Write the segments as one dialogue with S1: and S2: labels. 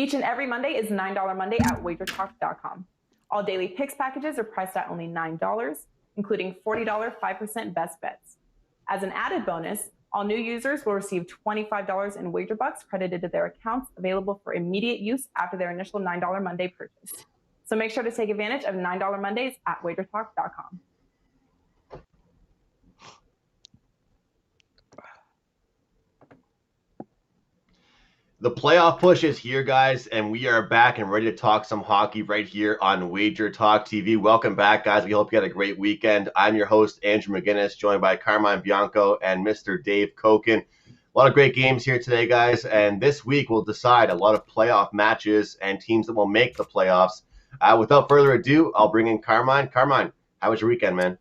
S1: Each and every Monday is $9 Monday at WagerTalk.com. All daily picks packages are priced at only $9, including $40 5% best bets. As an added bonus, all new users will receive $25 in wager bucks credited to their accounts, available for immediate use after their initial $9 Monday purchase. So make sure to take advantage of $9 Mondays at WagerTalk.com.
S2: The playoff push is here, guys, and we are back and ready to talk some hockey right here on WagerTalk TV. Welcome back, guys. We hope you had a great weekend. I'm your host, Andrew McInnis, joined by Carmine, Bianco, and Mr. Dave Cokin. A lot of great games here today, guys, and this week we'll decide a lot of playoff matches and teams that will make the playoffs. Without further ado, I'll bring in Carmine. Carmine, how was your weekend, man?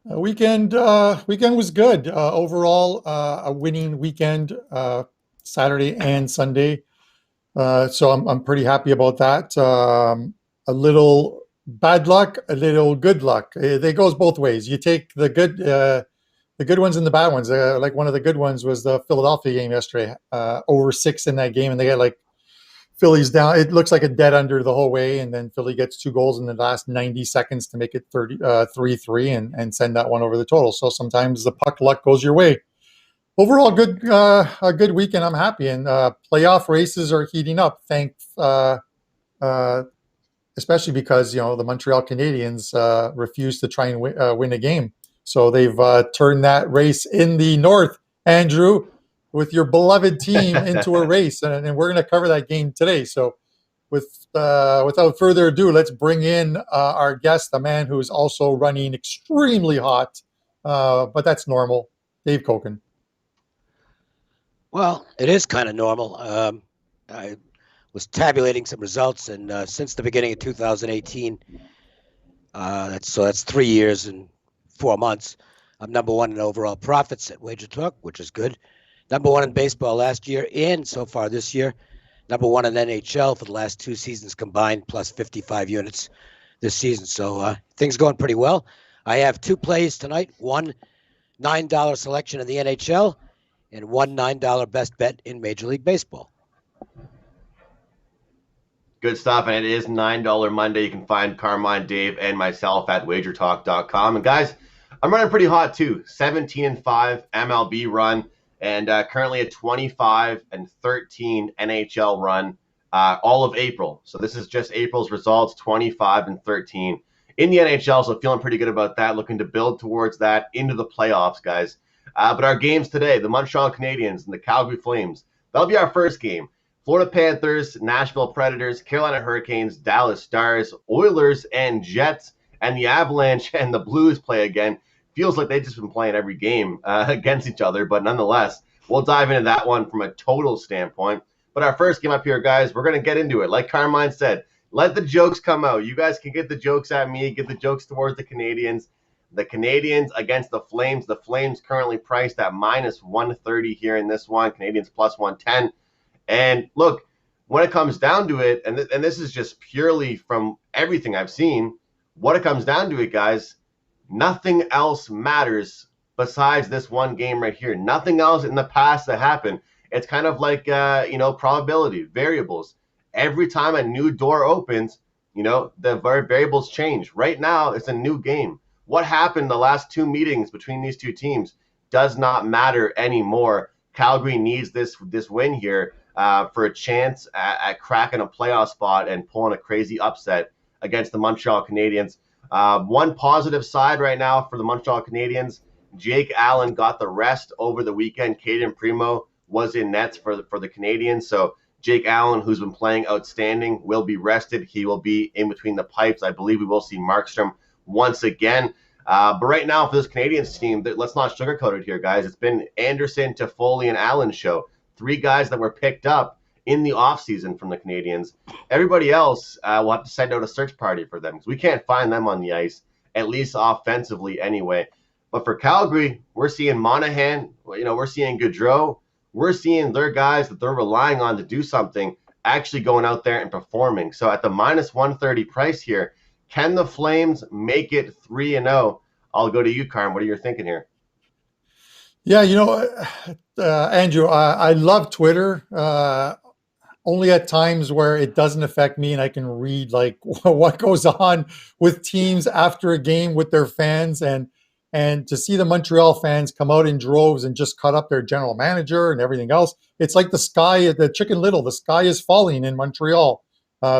S3: Weekend was good. Overall, a winning weekend. Saturday and Sunday. So I'm pretty happy about that. A little bad luck, a little good luck. It goes both ways. You take the good ones and the bad ones. Like one of the good ones was the Philadelphia game yesterday, over 6 in that game. And they get like Philly's down. It looks like a dead under the whole way. And then Philly gets 2 goals in the last 90 seconds to make it 3-3 and send that one over the total. So sometimes the puck luck goes your way. Overall, a good weekend. I'm happy, and playoff races are heating up. Especially because the Montreal Canadiens refuse to try and win a game, so they've turned that race in the North, Andrew, with your beloved team into a race, and we're going to cover that game today. So, without further ado, let's bring in our guest, a man who is also running extremely hot, but that's normal, Dave Cokin.
S4: Well, it is kind of normal. I was tabulating some results, and since the beginning of 2018, that's 3 years and 4 months. I'm number 1 in overall profits at WagerTalk, which is good. Number 1 in baseball last year and so far this year. Number 1 in NHL for the last 2 seasons combined, plus 55 units this season. So things going pretty well. I have 2 plays tonight. One $9 selection in the NHL. And one $9 best bet in Major League Baseball.
S2: Good stuff, and it is $9 Monday. You can find Carmine, Dave, and myself at WagerTalk.com. And guys, I'm running pretty hot too. 17-5 MLB run, and currently a 25-13 NHL run all of April. So this is just April's results, 25-13 in the NHL. So feeling pretty good about that. Looking to build towards that into the playoffs, guys. But our games today, the Montreal Canadiens and the Calgary Flames, that'll be our first game. Florida Panthers, Nashville Predators, Carolina Hurricanes, Dallas Stars, Oilers and Jets, and the Avalanche and the Blues play again. Feels like they've just been playing every game against each other, but nonetheless, we'll dive into that one from a total standpoint. But our first game up here, guys, we're going to get into it. Like Carmine said, let the jokes come out. You guys can get the jokes at me, get the jokes towards the Canadiens. The Canadiens against the Flames. The Flames currently priced at minus 130 here in this one. Canadiens plus 110. And look, when it comes down to it, and this is just purely from everything I've seen, what it comes down to it, guys, nothing else matters besides this one game right here. Nothing else in the past that happened. It's kind of like, probability, variables. Every time a new door opens, the variables change. Right now, it's a new game. What happened the last 2 meetings between these 2 teams does not matter anymore. Calgary needs this win here for a chance at cracking a playoff spot and pulling a crazy upset against the Montreal Canadiens. One positive side right now for the Montreal Canadiens, Jake Allen got the rest over the weekend. Caden Primo was in nets for the Canadiens. So Jake Allen, who's been playing outstanding, will be rested. He will be in between the pipes. I believe we will see Markstrom once again. But right now for this Canadiens team, let's not sugarcoat it here, guys. It's been Anderson, Toffoli, and Allen show. 3 guys that were picked up in the offseason from the Canadiens. Everybody else will have to send out a search party for them because we can't find them on the ice, at least offensively anyway. But for Calgary, we're seeing Monahan, we're seeing Gaudreau. We're seeing their guys that they're relying on to do something actually going out there and performing. So at the minus 130 price here, can the Flames make it 3-0? I'll go to you, Carm. What are you thinking here?
S3: Yeah, Andrew, I love Twitter. only at times where it doesn't affect me and I can read like what goes on with teams after a game with their fans, and to see the Montreal fans come out in droves and just cut up their general manager and everything else. It's like the Chicken Little, the sky is falling in Montreal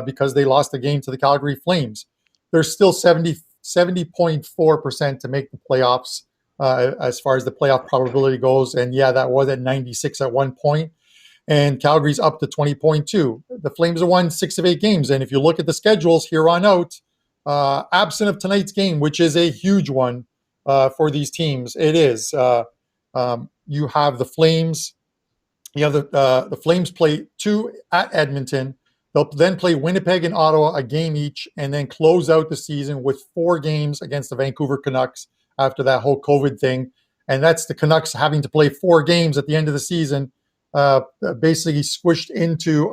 S3: because they lost the game to the Calgary Flames. There's still 70.4% to make the playoffs as far as the playoff probability goes. And yeah, that was at 96 at one point. And Calgary's up to 20.2. The Flames have won 6 of 8 games. And if you look at the schedules here on out, absent of tonight's game, which is a huge one for these teams, it is. You have the Flames. You have the Flames play 2 at Edmonton. They'll then play Winnipeg and Ottawa, a game each, and then close out the season with 4 games against the Vancouver Canucks after that whole COVID thing. And that's the Canucks having to play 4 games at the end of the season, basically squished into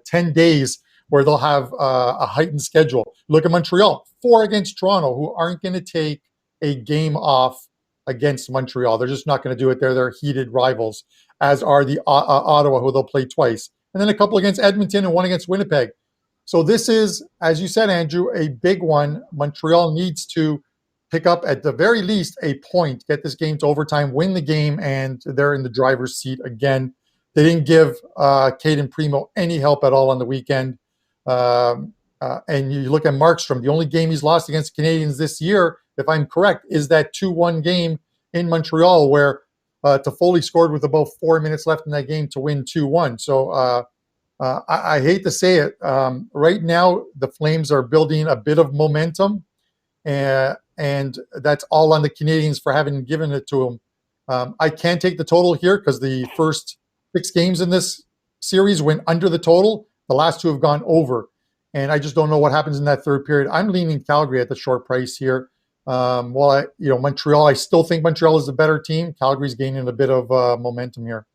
S3: 10 days where they'll have a heightened schedule. Look at Montreal, 4 against Toronto, who aren't going to take a game off against Montreal. They're just not going to do it. They're heated rivals, as are the Ottawa, who they'll play twice. And then a couple against Edmonton and 1 against Winnipeg. So this is, as you said, Andrew, a big one. Montreal needs to pick up at the very least a point, get this game to overtime, win the game, and they're in the driver's seat again. They didn't give Caden Primo any help at all on the weekend. And you look at Markstrom, the only game he's lost against Canadiens this year, if I'm correct, is that 2-1 game in Montreal where Toffoli scored with about 4 minutes left in that game to win 2-1. So I hate to say it. Right now, the Flames are building a bit of momentum, and that's all on the Canadiens for having given it to them. I can't take the total here because the first 6 games in this series went under the total. The last 2 have gone over, and I just don't know what happens in that third period. I'm leaning Calgary at the short price here. Montreal, I still think Montreal is the better team. Calgary's gaining a bit of momentum here.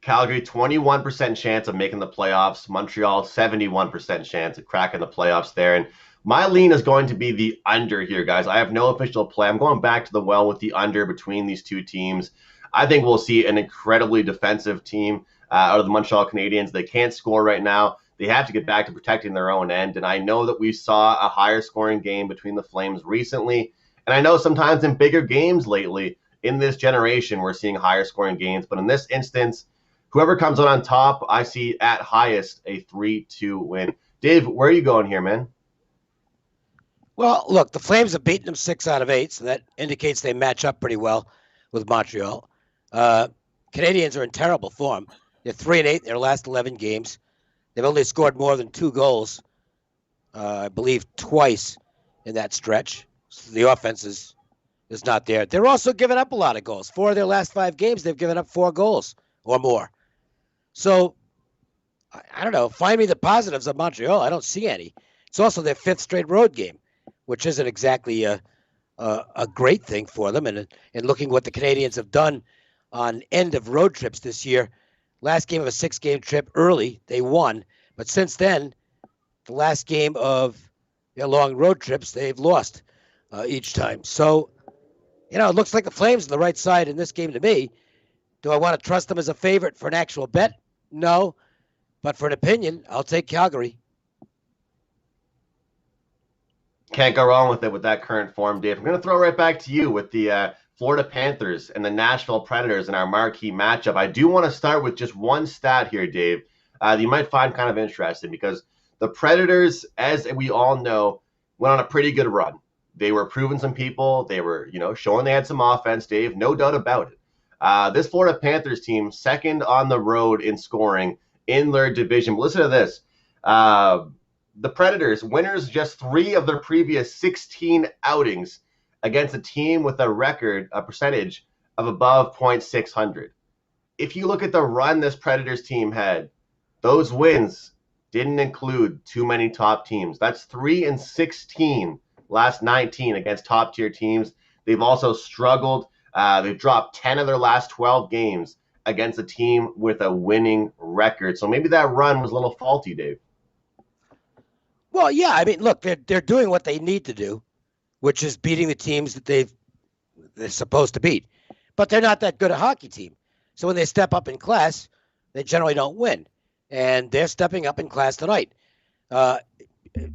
S2: Calgary, 21% chance of making the playoffs. Montreal, 71% chance of cracking the playoffs there. And my lean is going to be the under here, guys. I have no official play. I'm going back to the well with the under between these 2 teams. I think we'll see an incredibly defensive team out of the Montreal Canadiens. They can't score right now. They have to get back to protecting their own end. And I know that we saw a higher scoring game between the Flames recently. And I know sometimes in bigger games lately in this generation, we're seeing higher scoring games. But in this instance, whoever comes out on top, I see at highest a 3-2 win. Dave, where are you going here, man?
S4: Well, look, the Flames have beaten them 6 out of 8, so that indicates they match up pretty well with Montreal. Canadiens are in terrible form. They're 3-8 in their last 11 games. They've only scored more than 2 goals, I believe, twice in that stretch. So the offense is not there. They're also giving up a lot of goals. 4 of their last 5 games, they've given up 4 goals or more. So, I don't know. Find me the positives of Montreal. I don't see any. It's also their 5th straight road game, which isn't exactly a great thing for them. And looking what the Canadiens have done on end of road trips this year, last game of a 6-game trip early, they won. But since then, the last game of their long road trips, they've lost each time. So, it looks like the Flames on the right side in this game to me. Do I want to trust them as a favorite for an actual bet? No. But for an opinion, I'll take Calgary.
S2: Can't go wrong with it with that current form, Dave. I'm going to throw right back to you with the Florida Panthers and the Nashville Predators in our marquee matchup. I do want to start with just one stat here, Dave, that you might find kind of interesting, because the Predators, as we all know, went on a pretty good run. They were proving some people. They were, showing they had some offense, Dave. No doubt about it. This Florida Panthers team, second on the road in scoring in their division. But listen to this. The Predators, winners just 3 of their previous 16 outings against a team with a percentage of above .600. If you look at the run this Predators team had, those wins didn't include too many top teams. That's 3-16 last 19 against top-tier teams. They've also struggled. They've dropped 10 of their last 12 games against a team with a winning record. So maybe that run was a little faulty, Dave.
S4: Well, yeah. I mean, look, they're doing what they need to do, which is beating the teams that they're supposed to beat. But they're not that good a hockey team. So when they step up in class, they generally don't win. And they're stepping up in class tonight.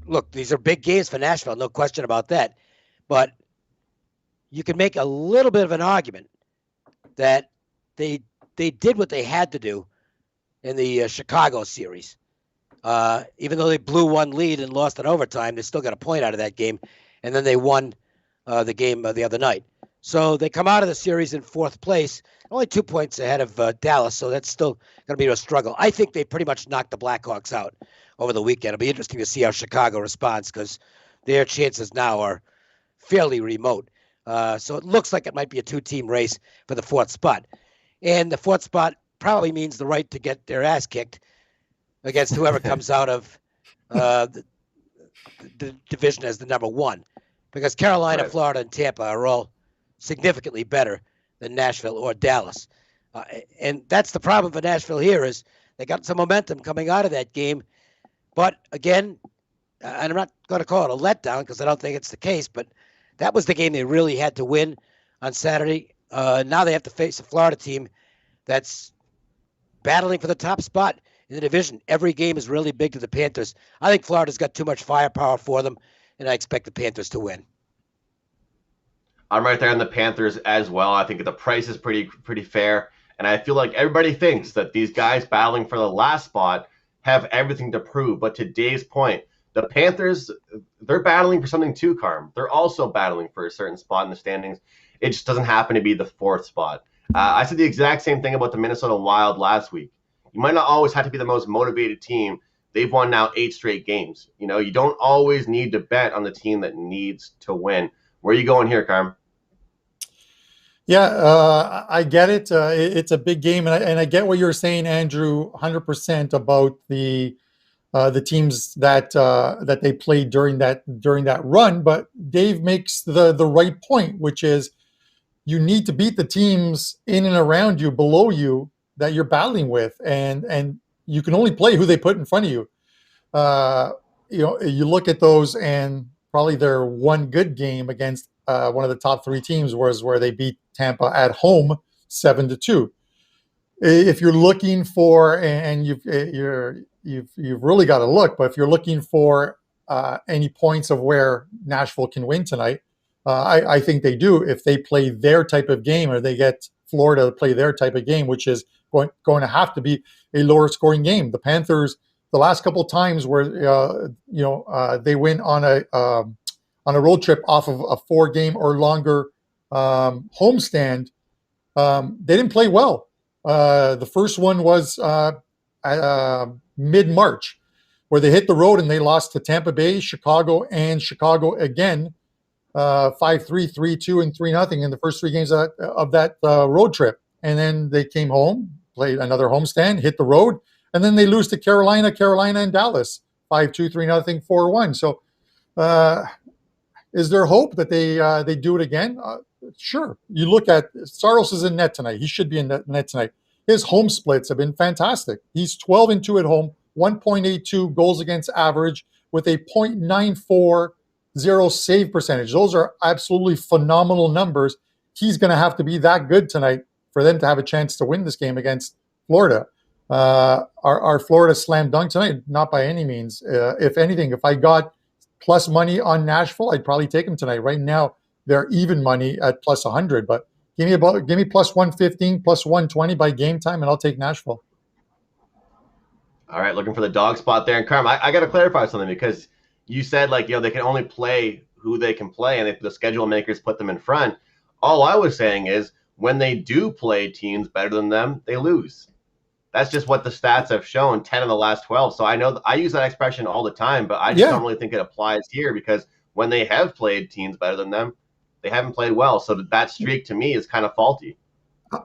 S4: Look, these are big games for Nashville, no question about that. But you can make a little bit of an argument that they did what they had to do in the Chicago series. Even though they blew one lead and lost in overtime, they still got a point out of that game. And then they won the game the other night. So they come out of the series in fourth place, only 2 points ahead of Dallas. So that's still going to be a struggle. I think they pretty much knocked the Blackhawks out over the weekend. It'll be interesting to see how Chicago responds because their chances now are fairly remote. So it looks like it might be a two-team race for the fourth spot. And the fourth spot probably means the right to get their ass kicked against whoever comes out of the division as the number one. Because Carolina,
S2: Right.
S4: Florida, and Tampa are all significantly better than Nashville or Dallas. And that's the problem for Nashville here is they got some momentum coming out of that game. But again, and I'm not going to call it a letdown because I don't think it's the case, but that was the game they really had to win on Saturday. Now they have to face a Florida team that's battling for the top spot in the division. Every game is really big to the Panthers. I think Florida's got too much firepower for them, and I expect the Panthers to win.
S2: I'm right there on the Panthers as well. I think the price is pretty fair, and I feel like everybody thinks that these guys battling for the last spot have everything to prove. But to Dave's point, the Panthers, they're battling for something too, Carm. They're also battling for a certain spot in the standings. It just doesn't happen to be the fourth spot. I said the exact same thing about the Minnesota Wild last week. You might not always have to be the most motivated team. They've won now 8 straight games. You know, you don't always need to bet on the team that needs to win. Where are you going here, Carm?
S3: Yeah, I get it. It's a big game, and I get what you're saying, Andrew, 100% about the teams that they played during that run. But Dave makes the right point, which is you need to beat the teams in and around you, below you, that you're battling with, and you can only play who they put in front of you. You look at those, and probably their one good game against one of the top 3 teams was where they beat Tampa at home 7-2. If you're looking for, and you've really got to look, but if you're looking for any points of where Nashville can win tonight, I think they do if they play their type of game, or they get Florida to play their type of game, which is going to have to be a lower scoring game. The Panthers, the last couple of times where they win on a road trip off of a 4-game or longer homestand, they didn't play well. The first one was mid-March, where they hit the road and they lost to Tampa Bay, Chicago again, 5-3, 3-2, and 3-0 in the first 3 games of that road trip. And then they came home, played another homestand, hit the road, and then they lose to Carolina, and Dallas, 5-2, 3-0, 4-1. So is there hope that they do it again? Sure. You look at Saros is in net tonight. He should be in net tonight. His home splits have been fantastic. He's 12-2 at home, 1.82 goals against average with a .940 save percentage. Those are absolutely phenomenal numbers. He's going to have to be that good tonight for them to have a chance to win this game against Florida. Are Florida slam dunk tonight? Not by any means. If anything, if I got plus money on Nashville, I'd probably take them tonight. Right now, they're even money at plus 100, but give me plus 115, plus 120 by game time, and I'll take Nashville.
S2: All right, looking for the dog spot there. And Carm, I got to clarify something, because you said they can only play who they can play, and the schedule makers put them in front. All I was saying is when they do play teams better than them, they lose. That's just what the stats have shown, 10 of the last 12. So I know I use that expression all the time, but I just don't really think it applies here, because when they have played teams better than them, they haven't played well. So that streak to me is kind of faulty.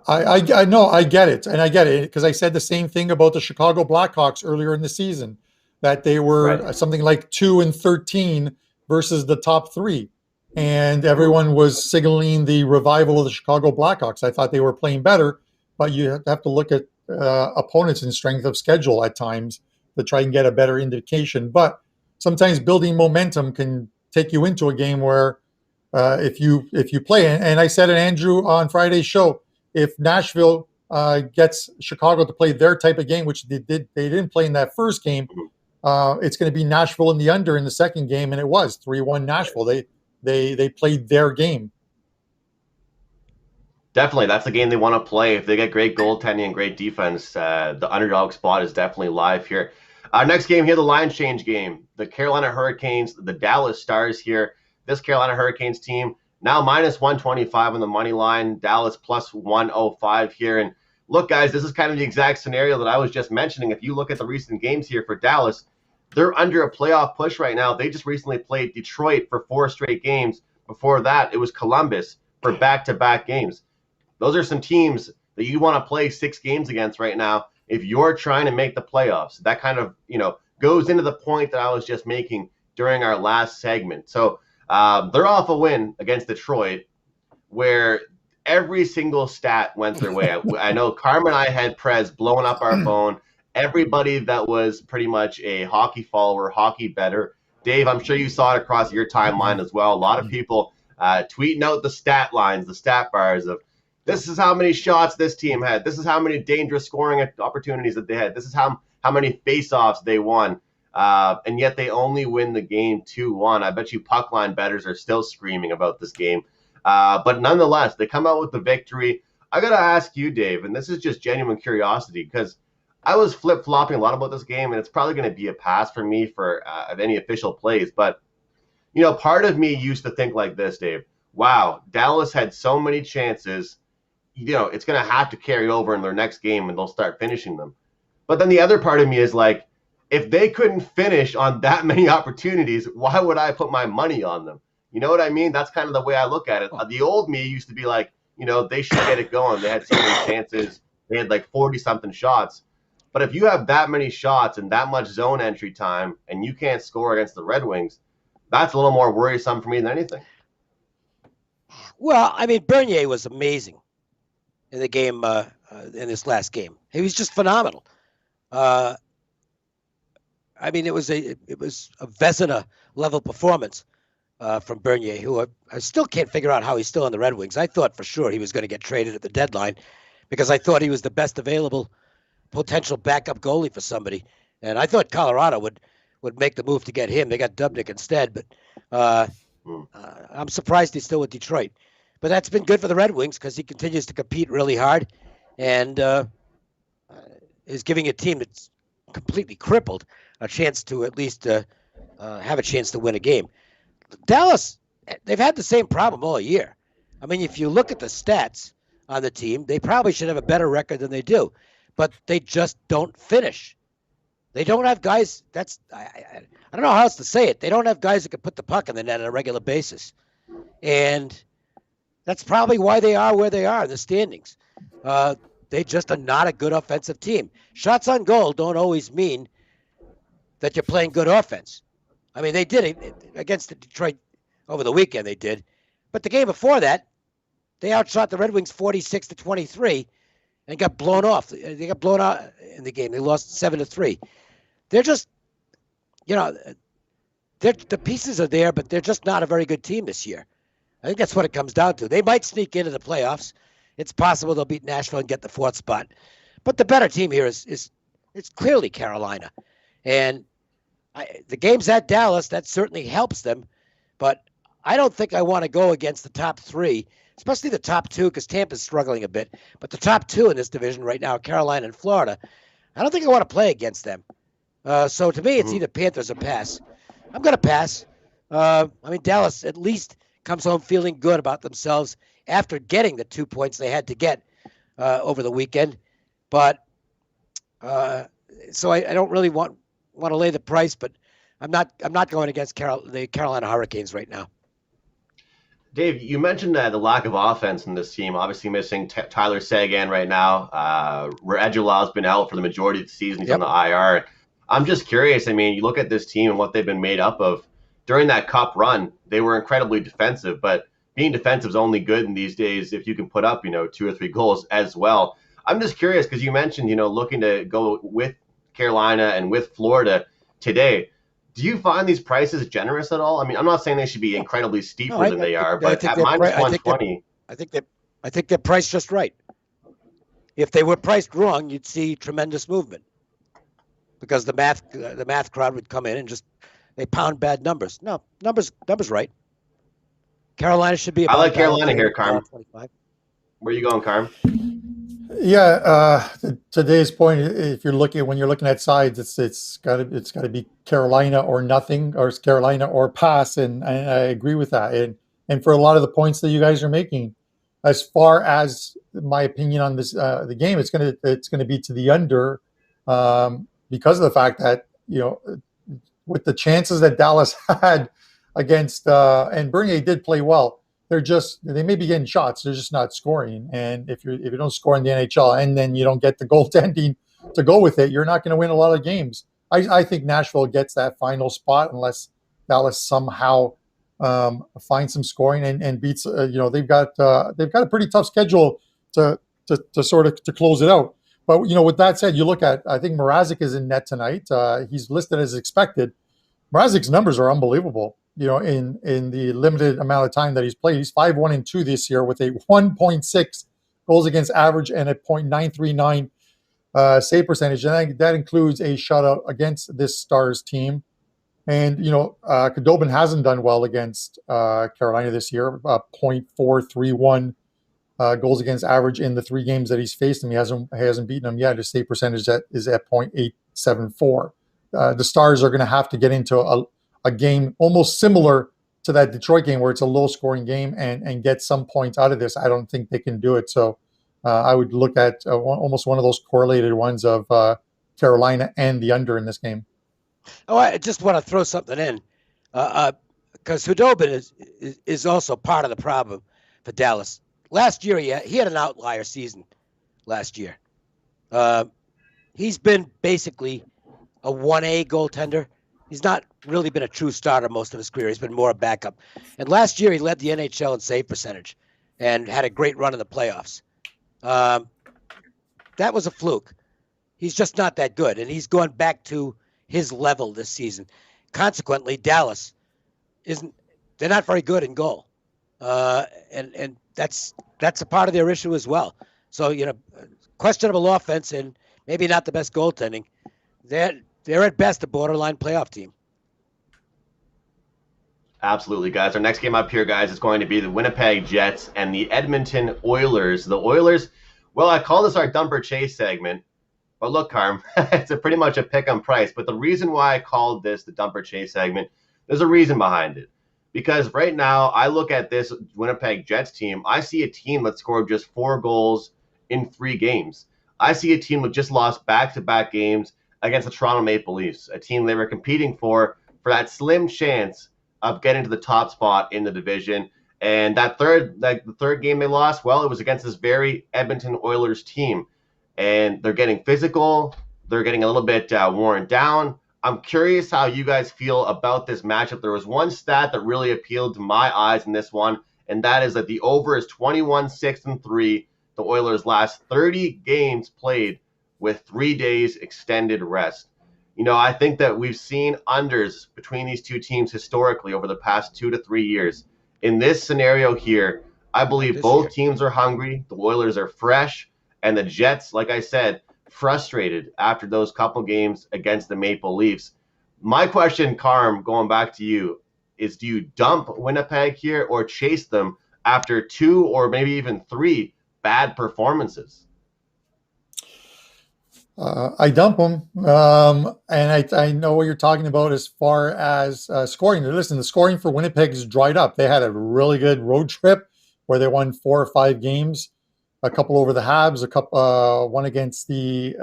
S3: I know, I get it. And I get it because I said the same thing about the Chicago Blackhawks earlier in the season, that they were something like 2-13 versus the top 3. And everyone was signaling the revival of the Chicago Blackhawks. I thought they were playing better, but you have to look at opponents and strength of schedule at times to try and get a better indication. But sometimes building momentum can take you into a game where if you play, and I said it, Andrew, on Friday's show, if Nashville gets Chicago to play their type of game, which they didn't play in that first game, it's going to be Nashville in the under in the second game, and it was 3-1 Nashville. They played their game.
S2: Definitely, that's the game they want to play. If they get great goaltending and great defense, the underdog spot is definitely live here. Next game here, the line change game. The Carolina Hurricanes, the Dallas Stars here. This Carolina Hurricanes team now minus 125 on the money line. Dallas plus 105 here. And look, guys, this is kind of the exact scenario that I was just mentioning. If you look at the recent games here for Dallas, they're under a playoff push right now. They just recently played Detroit for 4 straight games. Before that, it was Columbus for back-to-back games. Those are some teams that you want to play 6 games against right now if you're trying to make the playoffs. That kind of, goes into the point that I was just making during our last segment. So they're off a win against Detroit where every single stat went their way. I know Carmine and I had Prez blowing up our phone. Everybody that was pretty much a hockey follower, hockey bettor. Dave, I'm sure you saw it across your timeline as well. A lot of people tweeting out the stat lines, the stat bars of this is how many shots this team had. This is how many dangerous scoring opportunities that they had. This is how many faceoffs they won. And yet they only win the game 2-1. I bet you puck line bettors are still screaming about this game. But nonetheless, they come out with the victory. I got to ask you, Dave, and this is just genuine curiosity because I was flip-flopping a lot about this game, and it's probably going to be a pass for me for any official plays. But, part of me used to think like this, Dave. Wow, Dallas had so many chances. It's going to have to carry over in their next game, and they'll start finishing them. But then the other part of me is like, if they couldn't finish on that many opportunities, why would I put my money on them? You know what I mean? That's kind of the way I look at it. The old me used to be like, they should get it going. They had so many chances. They had like 40-something shots. But if you have that many shots and that much zone entry time and you can't score against the Red Wings, that's a little more worrisome for me than anything.
S4: Well, I mean, Bernier was amazing in the game, in this last game. He was just phenomenal. I mean, it was a Vezina level performance from Bernier, who I still can't figure out how he's still on the Red Wings. I thought for sure he was going to get traded at the deadline because I thought he was the best available potential backup goalie for somebody. And I thought Colorado would make the move to get him. They got Dubnyk instead, but I'm surprised he's still with Detroit. But that's been good for the Red Wings because he continues to compete really hard and is giving a team that's completely crippled a chance to at least have a chance to win a game. Dallas, they've had the same problem all year. I mean, if you look at the stats on the team, they probably should have a better record than they do, but they just don't finish. They don't have guys. I don't know how else to say it. They don't have guys that can put the puck in the net on a regular basis, and that's probably why they are where they are in the standings. They just are not a good offensive team. Shots on goal don't always mean that you're playing good offense. I mean, they did it against the Detroit over the weekend. They did, but the game before that, they outshot the Red Wings 46-23, and got blown off. They got blown out in the game. They lost 7-3. They're just, the pieces are there, but they're just not a very good team this year. I think that's what it comes down to. They might sneak into the playoffs. It's possible they'll beat Nashville and get the 4th spot. But the better team here is clearly Carolina. And the game's at Dallas. That certainly helps them. But I don't think I want to go against the top 3, especially the top 2, because Tampa's struggling a bit. But the top 2 in this division right now, Carolina and Florida, I don't think I want to play against them. So to me, it's either Panthers or pass. I'm going to pass. I mean, Dallas at least comes home feeling good about themselves after getting the 2 points they had to get over the weekend. But so I don't really want to lay the price, but I'm not going against the Carolina Hurricanes right now.
S2: Dave, you mentioned the lack of offense in this team. Obviously missing Tyler Seguin right now. Regilal's been out for the majority of the season. He's on the IR. I'm just curious. I mean, you look at this team and what they've been made up of. During that cup run, they were incredibly defensive, but being defensive is only good in these days if you can put up, 2 or 3 goals as well. I'm just curious because you mentioned, looking to go with Carolina and with Florida today. Do you find these prices generous at all? I mean, I'm not saying they should be incredibly steeper than they are, but at minus 120.
S4: I think they're priced just right. If they were priced wrong, you'd see tremendous movement because the math crowd would come in and just they pound bad numbers. No, numbers right. Carolina should be
S2: I
S4: about
S2: like Carolina here, Carm.
S4: $25.
S2: Where are you going, Carm?
S3: Yeah, today's point, if you're looking when you're looking at sides, it's got to be Carolina or nothing, or it's Carolina or pass, and I agree with that. And for a lot of the points that you guys are making, as far as my opinion on this the game, it's gonna be to the under, because of the fact that with the chances that Dallas had against and Bernier did play well. They may be getting shots. They're just not scoring. And if you don't score in the NHL and then you don't get the goaltending to go with it, you're not going to win a lot of games. I think Nashville gets that final spot unless Dallas somehow finds some scoring and beats. They've got a pretty tough schedule to close it out. But with that said, you look at, I think Mrazek is in net tonight. He's listed as expected. Mrazek's numbers are unbelievable. In the limited amount of time that he's played, he's 5-1-2 this year with a 1.6 goals against average and a .939 save percentage, and that includes a shutout against this Stars team. And Khudobin hasn't done well against Carolina this year. .431 goals against average in the 3 games that he's faced him. He hasn't beaten them yet. His save percentage is at .874. The Stars are going to have to get into a game almost similar to that Detroit game where it's a low-scoring game and get some points out of this. I don't think they can do it. So I would look at almost one of those correlated ones of Carolina and the under in this game.
S4: Oh, I just want to throw something in because Khudobin is also part of the problem for Dallas. Last year, he had an outlier season last year. He's been basically a 1A goaltender. He's not really been a true starter most of his career. He's been more a backup. And last year, he led the NHL in save percentage and had a great run in the playoffs. That was a fluke. He's just not that good, and he's gone back to his level this season. Consequently, Dallas they're not very good in goal. And that's a part of their issue as well. So, questionable offense and maybe not the best goaltending. They're at best a borderline playoff team.
S2: Absolutely, guys. Our next game up here, guys, is going to be the Winnipeg Jets and the Edmonton Oilers. The Oilers, well, I call this our Dumper Chase segment, but look, Carm, it's pretty much a pick on price. But the reason why I called this the Dumper Chase segment, there's a reason behind it. Because right now, I look at this Winnipeg Jets team, I see a team that scored just 4 goals in 3 games. I see a team that just lost back-to-back games against the Toronto Maple Leafs, a team they were competing for that slim chance of getting to the top spot in the division. And the third game they lost, well, it was against this very Edmonton Oilers team. And they're getting physical. They're getting a little bit worn down. I'm curious how you guys feel about this matchup. There was one stat that really appealed to my eyes in this one, and that is that the over is 21-6-3. The Oilers' last 30 games played with 3 days extended rest. I think that we've seen unders between these two teams historically over the past 2 to 3 years. In this scenario here, I believe both teams are hungry. The Oilers are fresh, and the Jets, like I said, frustrated after those couple games against the Maple Leafs. My question, Carm, going back to you, is do you dump Winnipeg here or chase them after 2 or maybe even 3 bad performances?
S3: I dump them, and I know what you're talking about as far as scoring. Listen, the scoring for Winnipeg is dried up. They had a really good road trip where they won 4 or 5 games, a couple over the Habs, a couple one against the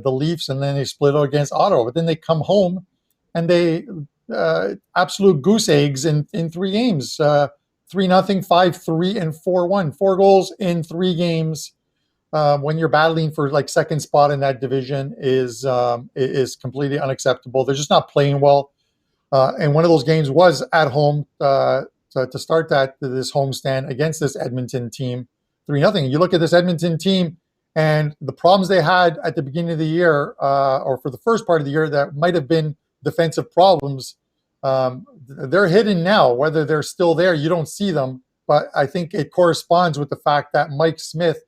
S3: Leafs, and then they split out against Ottawa. But then they come home and they absolute goose eggs in 3 games, 3-0, 5-3, and 4-1. 4 goals in 3 games. When you're battling for like second spot in that division is completely unacceptable. They're just not playing well. And one of those games was at home to start this homestand against this Edmonton team, 3-0. You look at this Edmonton team and the problems they had at the beginning of the year, or for the first part of the year, that might have been defensive problems. They're hidden now. Whether they're still there, you don't see them. But I think it corresponds with the fact that Mike Smith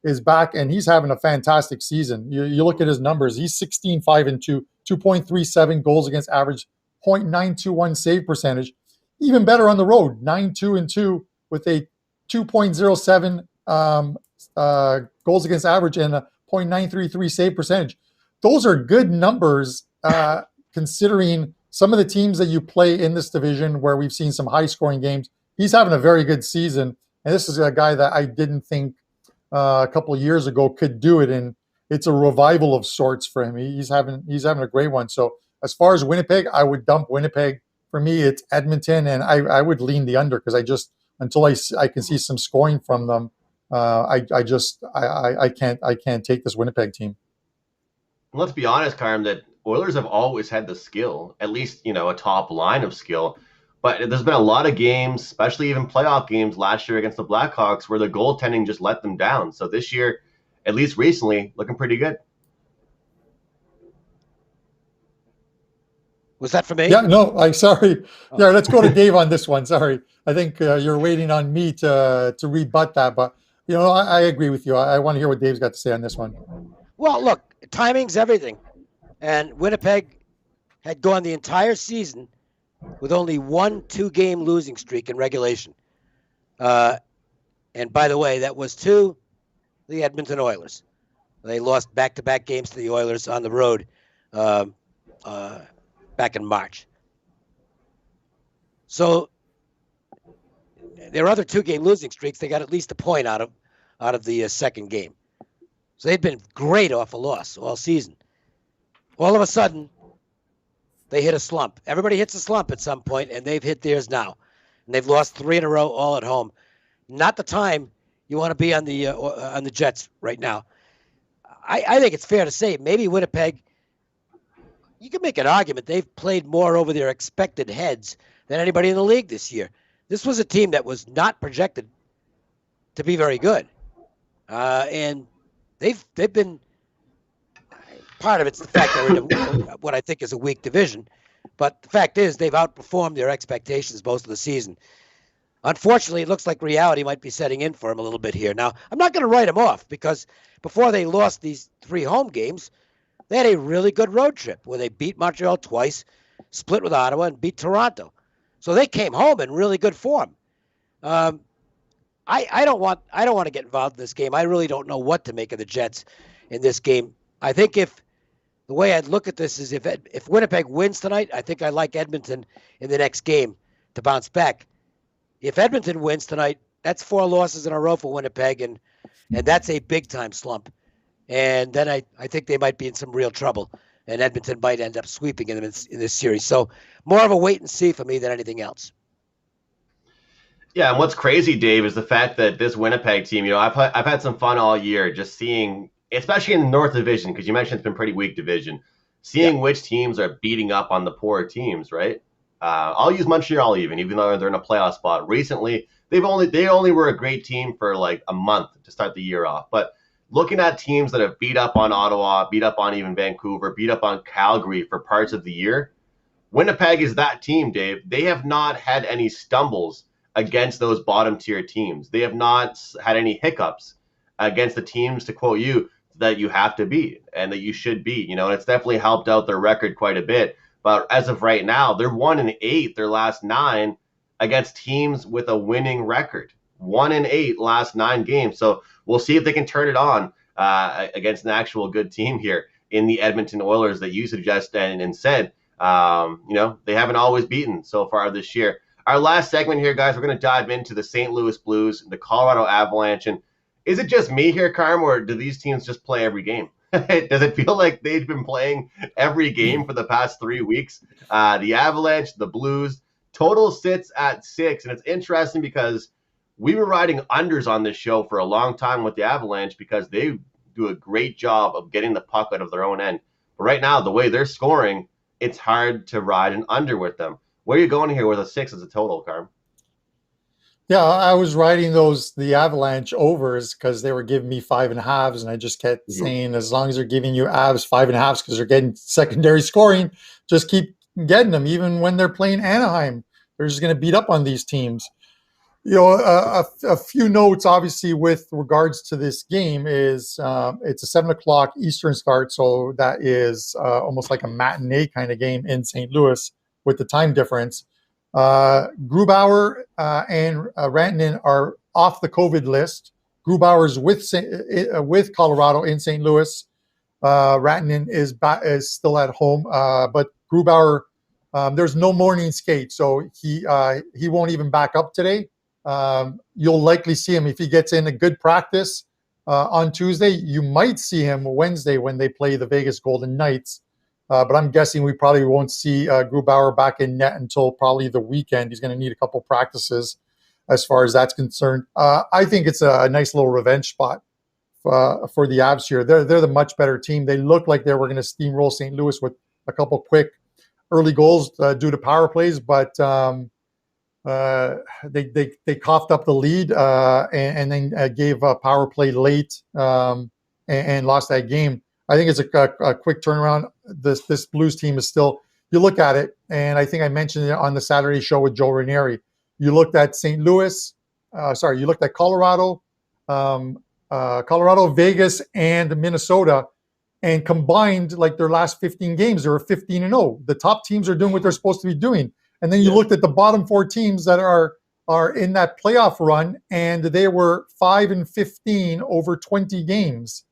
S3: is back, and he's having a fantastic season. You look at his numbers. He's 16-5-2, 2.37 goals against average, 0.921 save percentage. Even better on the road, 9-2-2 with a 2.07 goals against average and a 0.933 save percentage. Those are good numbers considering some of the teams that you play in this division where we've seen some high-scoring games. He's having a very good season, and this is a guy that I didn't think a couple of years ago could do it, and it's a revival of sorts for him. He's having a great one. So as far as Winnipeg, I would dump Winnipeg. For me, it's Edmonton, and I would lean the under because until I can see some scoring from them, I can't take this Winnipeg team.
S2: Let's be honest, Carm, that Oilers have always had the skill, at least, a top line of skill. But there's been a lot of games, especially even playoff games last year against the Blackhawks, where the goaltending just let them down. So this year, at least recently, looking pretty good.
S4: Was that for me?
S3: Yeah, no, I'm sorry. Yeah, let's go to Dave on this one. Sorry. I think you're waiting on me to rebut that. But, I agree with you. I want to hear what Dave's got to say on this one.
S4: Well, look, timing's everything. And Winnipeg had gone the entire season with only 1 2-game losing streak in regulation. And by the way, that was to the Edmonton Oilers. They lost back-to-back games to the Oilers on the road back in March. So their other 2-game losing streaks, they got at least a point out of the second game. So they'd been great off a loss all season. All of a sudden, they hit a slump. Everybody hits a slump at some point, and they've hit theirs now. And they've lost 3 in a row, all at home. Not the time you want to be on the Jets right now. I think it's fair to say maybe Winnipeg, you can make an argument they've played more over their expected heads than anybody in the league this year. This was a team that was not projected to be very good. And they've been... Part of it's the fact they're in what I think is a weak division. But the fact is they've outperformed their expectations most of the season. Unfortunately, it looks like reality might be setting in for them a little bit here. Now, I'm not going to write them off because before they lost these 3 home games, they had a really good road trip where they beat Montreal twice, split with Ottawa, and beat Toronto. So they came home in really good form. I don't want to get involved in this game. I really don't know what to make of the Jets in this game. I think the way I'd look at this is if Winnipeg wins tonight, I think I like Edmonton in the next game to bounce back. If Edmonton wins tonight, that's 4 losses in a row for Winnipeg, and that's a big-time slump. And then I think they might be in some real trouble, and Edmonton might end up sweeping them in this series. So more of a wait and see for me than anything else.
S2: Yeah, and what's crazy, Dave, is the fact that this Winnipeg team, I've had some fun all year just seeing, especially in the North Division, because you mentioned it's been a pretty weak division, seeing which teams are beating up on the poorer teams, right? I'll use Montreal even though they're in a playoff spot. Recently, they only were a great team for like a month to start the year off. But looking at teams that have beat up on Ottawa, beat up on even Vancouver, beat up on Calgary for parts of the year, Winnipeg is that team, Dave. They have not had any stumbles against those bottom tier teams. They have not had any hiccups against the teams, to quote you, that you have to beat and that you should beat. And it's definitely helped out their record quite a bit. But as of right now, they're 1-8 their last 9 against teams with a winning record. 1-8 last 9 games. So we'll see if they can turn it on against an actual good team here in the Edmonton Oilers that you suggested and said, they haven't always beaten so far this year. Our last segment here, guys, we're going to dive into the St. Louis Blues, the Colorado Avalanche. And is it just me here, Carm, or do these teams just play every game? Does it feel like they've been playing every game for the past 3 weeks? The Avalanche, the Blues, total sits at 6. And it's interesting because we were riding unders on this show for a long time with the Avalanche because they do a great job of getting the puck out of their own end. But right now, the way they're scoring, it's hard to ride an under with them. Where are you going here with a 6 as a total, Carm?
S3: Yeah, I was riding the Avalanche overs because they were giving me 5.5s, and I just kept saying, as long as they're giving you Avs 5.5s because they're getting secondary scoring, just keep getting them. Even when they're playing Anaheim, they're just going to beat up on these teams. A few notes, obviously, with regards to this game is it's a 7 o'clock Eastern start, so that is almost like a matinee kind of game in St. Louis with the time difference. Grubauer and Rantanen are off the COVID list. Grubauer's with Colorado in St. Louis. Rantanen is still at home, but Grubauer, there's no morning skate, so he won't even back up today. You'll likely see him if he gets in a good practice on Tuesday. You might see him Wednesday when they play the Vegas Golden Knights. But I'm guessing we probably won't see Grubauer back in net until probably the weekend. He's going to need a couple practices as far as that's concerned. I think it's a nice little revenge spot for the Avs here. They're the much better team. They look like they were going to steamroll St. Louis with a couple quick early goals due to power plays, but they coughed up the lead and then gave a power play late and lost that game. I think it's a quick turnaround. This Blues team is still, you look at it, and I think I mentioned it on the Saturday show with Joe Ranieri. You looked at St. Louis, you looked at Colorado, Vegas, and Minnesota, and combined like their last 15 games, they were 15-0. The top teams are doing what they're supposed to be doing. And then you looked at the bottom 4 teams that are in that playoff run, and they were 5-15 over 20 games.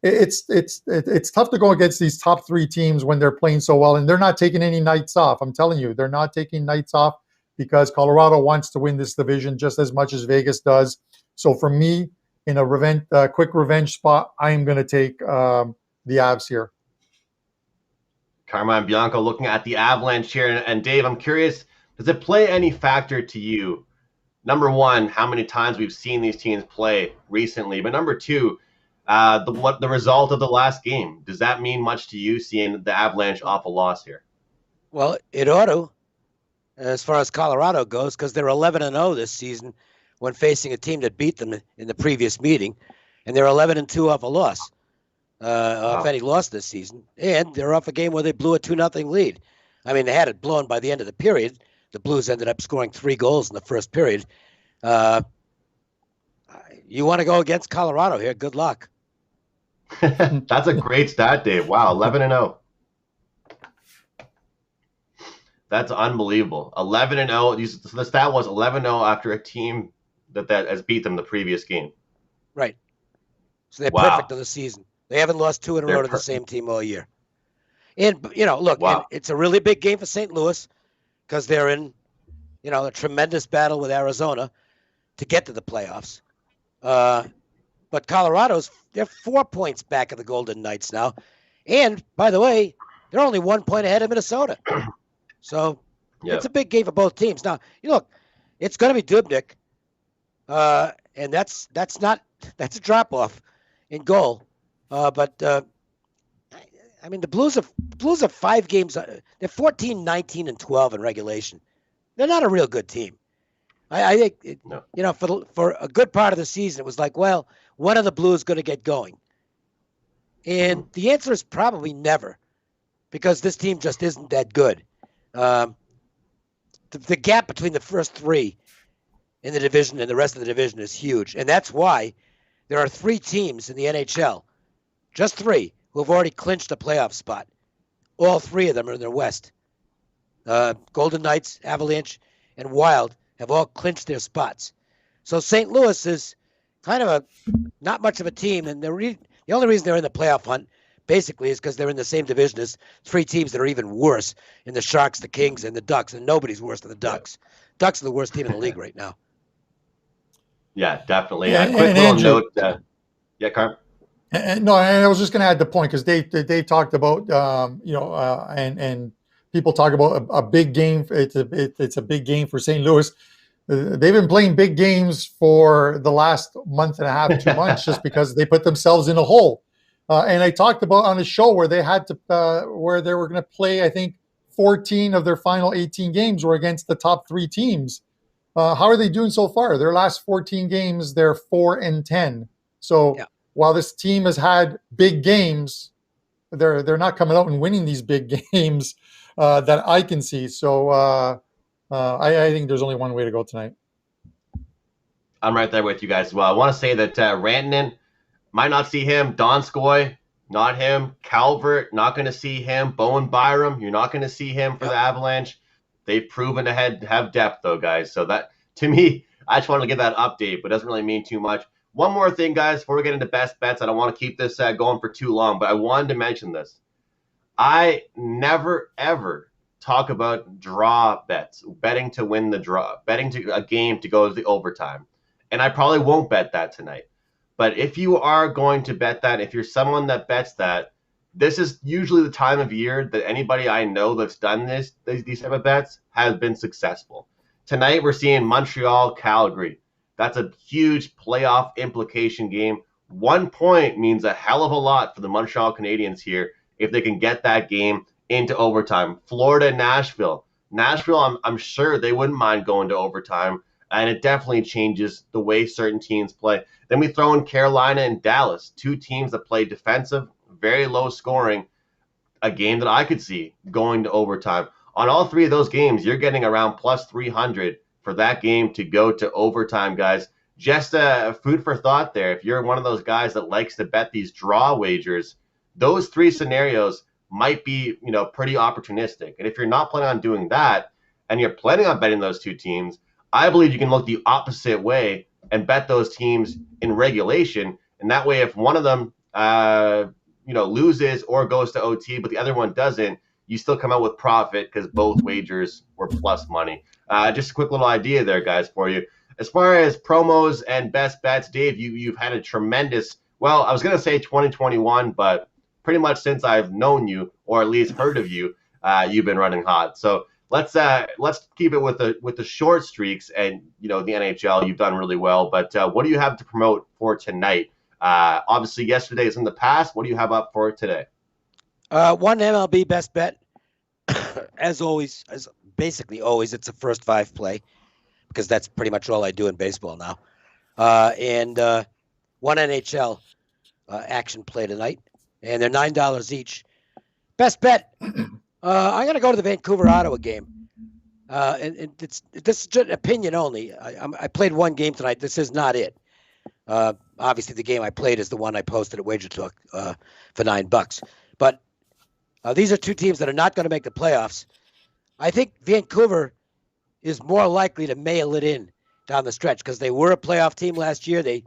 S3: It's tough to go against these top 3 teams when they're playing so well, and they're not taking any nights off. I'm telling you, they're not taking nights off because Colorado wants to win this division just as much as Vegas does. So for me, in a quick revenge spot, I am going to take the Avs here.
S2: Carmine, Bianco looking at the Avalanche here. And Dave, I'm curious, does it play any factor to you? Number one, how many times we've seen these teams play recently. But number two, the result of the last game. Does that mean much to you, seeing the Avalanche off a loss here?
S4: Well, it ought to, as far as Colorado goes, because they're 11-0 this season when facing a team that beat them in the previous meeting, and they're 11-2 off a loss. Off any loss this season, and they're off a game where they blew a 2-0 lead. I mean, they had it blown by the end of the period. The Blues ended up scoring 3 goals in the first period. You want to go against Colorado here? Good luck.
S2: That's a great stat, Dave. Wow, 11-0. That's unbelievable. 11-0. The stat was 11-0 after a team that has beat them the previous game.
S4: Right. So they're perfect in the season. They haven't lost 2 in a row to the same team all year. And, look, it's a really big game for St. Louis because they're in, a tremendous battle with Arizona to get to the playoffs. But they're 4 points back of the Golden Knights now. And, by the way, they're only 1 point ahead of Minnesota. So it's a big game for both teams. Now, look, it's going to be Dubnyk. And that's a drop-off in goal. But the Blues are 5 games. They're 14, 19, and 12 in regulation. They're not a real good team. I think, for a good part of the season, it was like, well, when are the Blues going to get going? And the answer is probably never, because this team just isn't that good. The gap between the first 3 in the division and the rest of the division is huge. And that's why there are 3 teams in the NHL, just 3, who have already clinched a playoff spot. All 3 of them are in the West. Golden Knights, Avalanche, and Wild have all clinched their spots. So St. Louis is kind of not much of a team, and the only reason they're in the playoff hunt basically is because they're in the same division as 3 teams that are even worse in the Sharks, the Kings, and the Ducks, and nobody's worse than the Ducks. Ducks are the worst team in the league right now.
S2: Yeah, definitely. A quick little note. Carm?
S3: No, and I was just going to add the point because they talked about and people talk about a big game. It's a big game for St. Louis. They've been playing big games for the last month and a half, 2 months, just because they put themselves in a hole. And I talked about on a show where they had to where they were going to play. I think 14 of their final 18 games were against the top 3 teams. How are they doing so far? Their last 14 games, they're 4-10. So. Yeah. While this team has had big games, they're not coming out and winning these big games that I can see. So I think there's only one way to go tonight.
S2: I'm right there with you guys as well. I want to say that Rantanen, might not see him. Donskoy, not him. Calvert, not going to see him. Bowen Byram, you're not going to see him for the Avalanche. They've proven to have depth, though, guys. So that, to me, I just wanted to give that update, but it doesn't really mean too much. One more thing, guys, before we get into best bets. I don't want to keep this going for too long, but I wanted to mention this. I never, ever talk about draw bets, betting to win the draw, betting to a game to go to the overtime. And I probably won't bet that tonight. But if you are going to bet that, if you're someone that bets that, this is usually the time of year that anybody I know that's done these type of bets has been successful. Tonight we're seeing Montreal, Calgary. That's a huge playoff implication game. 1 point means a hell of a lot for the Montreal Canadiens here if they can get that game into overtime. Florida, Nashville. Nashville, I'm sure they wouldn't mind going to overtime, and it definitely changes the way certain teams play. Then we throw in Carolina and Dallas, two teams that play defensive, very low scoring, a game that I could see going to overtime. On all three of those games, you're getting around plus 300 for that game to go to overtime, guys. Just food for thought there. If you're one of those guys that likes to bet these draw wagers, those three scenarios might be, pretty opportunistic. And if you're not planning on doing that and you're planning on betting those two teams, I believe you can look the opposite way and bet those teams in regulation. And that way, if one of them, loses or goes to OT, but the other one doesn't, you still come out with profit because both wagers were plus money. Just a quick little idea there, guys, for you. As far as promos and best bets, Dave, you've had a tremendous, well, I was going to say 2021, but pretty much since I've known you, or at least heard of you, you've been running hot. So let's keep it with the short streaks, and the NHL, you've done really well. But what do you have to promote for tonight? Obviously, yesterday is in the past. What do you have up for today?
S4: One MLB best bet, as always, basically always, it's a first five play, because that's pretty much all I do in baseball now. And one NHL action play tonight, and they're $9 each. Best bet, I'm going to go to the Vancouver-Ottawa game. And this is just opinion only. I played one game tonight. This is not it. Obviously, the game I played is the one I posted at WagerTalk for $9. But these are two teams that are not going to make the playoffs. I think Vancouver is more likely to mail it in down the stretch because they were a playoff team last year. They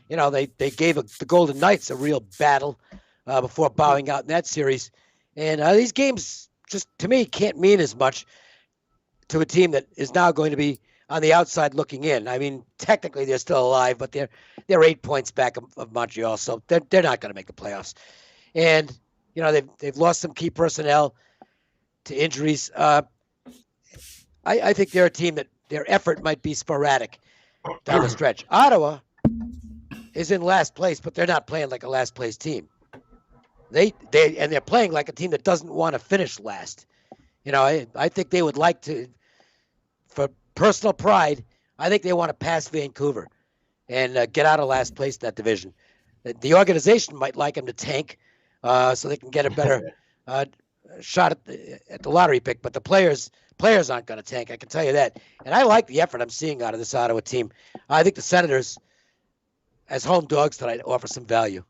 S4: gave the Golden Knights a real battle before bowing out in that series. And these games, just to me, can't mean as much to a team that is now going to be on the outside looking in. I mean, technically they're still alive, but they're 8 points back of Montreal, so they're not going to make the playoffs. And they've lost some key personnel to injuries. I think they're a team that their effort might be sporadic down the stretch. Ottawa is in last place, but they're not playing like a last place team. They're playing like a team that doesn't want to finish last. I think they would like to, for personal pride, I think they want to pass Vancouver and get out of last place in that division. The organization might like them to tank so they can get a better shot at the lottery pick, but the players aren't going to tank, I can tell you that. And I like the effort I'm seeing out of this Ottawa team. I think the Senators, as home dogs tonight, offer some value.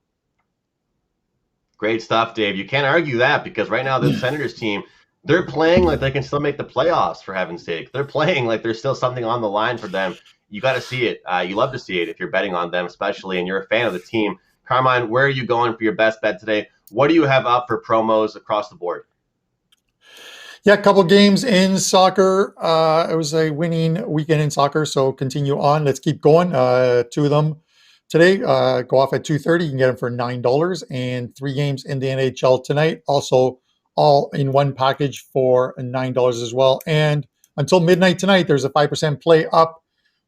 S2: Great stuff, Dave. You can't argue that because right now the Senators team, they're playing like they can still make the playoffs, for heaven's sake. They're playing like there's still something on the line for them. You got to see it. You love to see it if you're betting on them, especially, and you're a fan of the team. Carmine, where are you going for your best bet today? What do you have up for promos across the board?
S3: Yeah, a couple games in soccer. It was a winning weekend in soccer, so continue on. Let's keep going. Two of them today go off at 2:30. You can get them for $9, and 3 games in the NHL tonight, also all in one package for $9 as well. And until midnight tonight, there's a 5% play up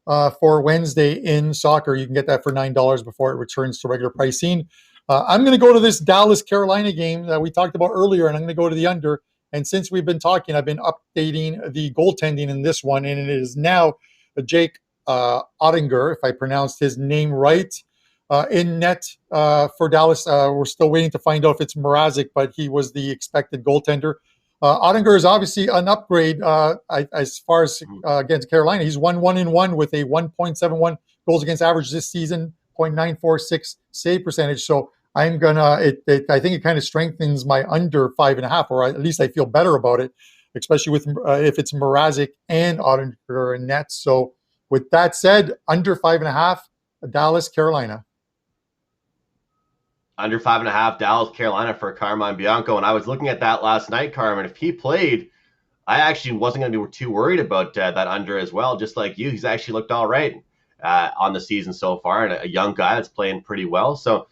S3: for Wednesday in soccer. You can get that for $9 before it returns to regular pricing. I'm going to go to this Dallas-Carolina game that we talked about earlier, and I'm going to go to the under. And since we've been talking, I've been updating the goaltending in this one, and it is now Jake Ottinger, if I pronounced his name right, in net for Dallas. We're still waiting to find out if it's Mrazek, but he was the expected goaltender. Ottinger is obviously an upgrade as far as against Carolina. He's 1-1-1 with a 1.71 goals against average this season, 0.946 save percentage. So I'm gonna. I think it kind of strengthens my under 5.5, or at least I feel better about it, especially with if it's Mrazek and Ottinger and Nets. So with that said, under 5.5, Dallas, Carolina.
S2: Under 5.5, Dallas, Carolina for Carmine Bianco. And I was looking at that last night, Carmine. If he played, I actually wasn't going to be too worried about that under as well. Just like you, he's actually looked all right on the season so far, and a young guy that's playing pretty well. So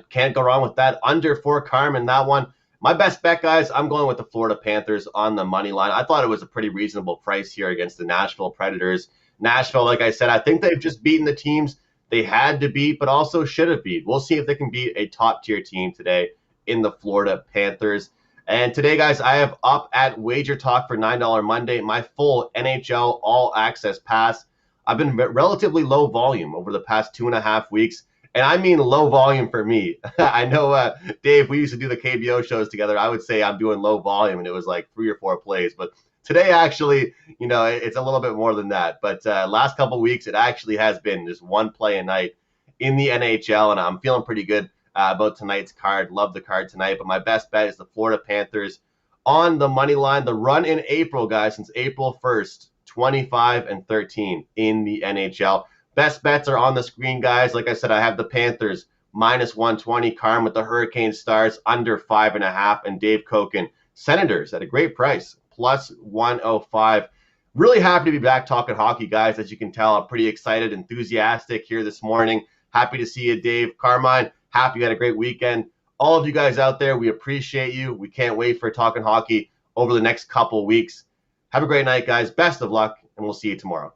S2: can't go wrong with that. Under for Carmine, that one. My best bet, guys, I'm going with the Florida Panthers on the money line. I thought it was a pretty reasonable price here against the Nashville Predators. Nashville, like I said, I think they've just beaten the teams they had to beat, but also should have beat. We'll see if they can beat a top-tier team today in the Florida Panthers. And today, guys, I have up at WagerTalk for $9 Monday my full NHL All-Access Pass. I've been relatively low volume over the past 2.5 weeks, and I mean low volume for me. I know, Dave, we used to do the KBO shows together. I would say I'm doing low volume, and it was like 3 or 4 plays. But today, actually, you know, it's a little bit more than that. But last couple weeks, it actually has been just one play a night in the NHL, and I'm feeling pretty good about tonight's card. Love the card tonight, but my best bet is the Florida Panthers on the money line. The run in April, guys, since April 1st, 25-13 in the NHL. Best bets are on the screen, guys. Like I said, I have the Panthers -120, Carm with the Hurricane Stars under 5.5, and Dave Cokin, Senators at a great price, +105. Really happy to be back talking hockey, guys. As you can tell, I'm pretty excited, enthusiastic here this morning. Happy to see you, Dave. Carmine, happy you had a great weekend. All of you guys out there, we appreciate you. We can't wait for talking hockey over the next couple weeks. Have a great night, guys. Best of luck, and we'll see you tomorrow.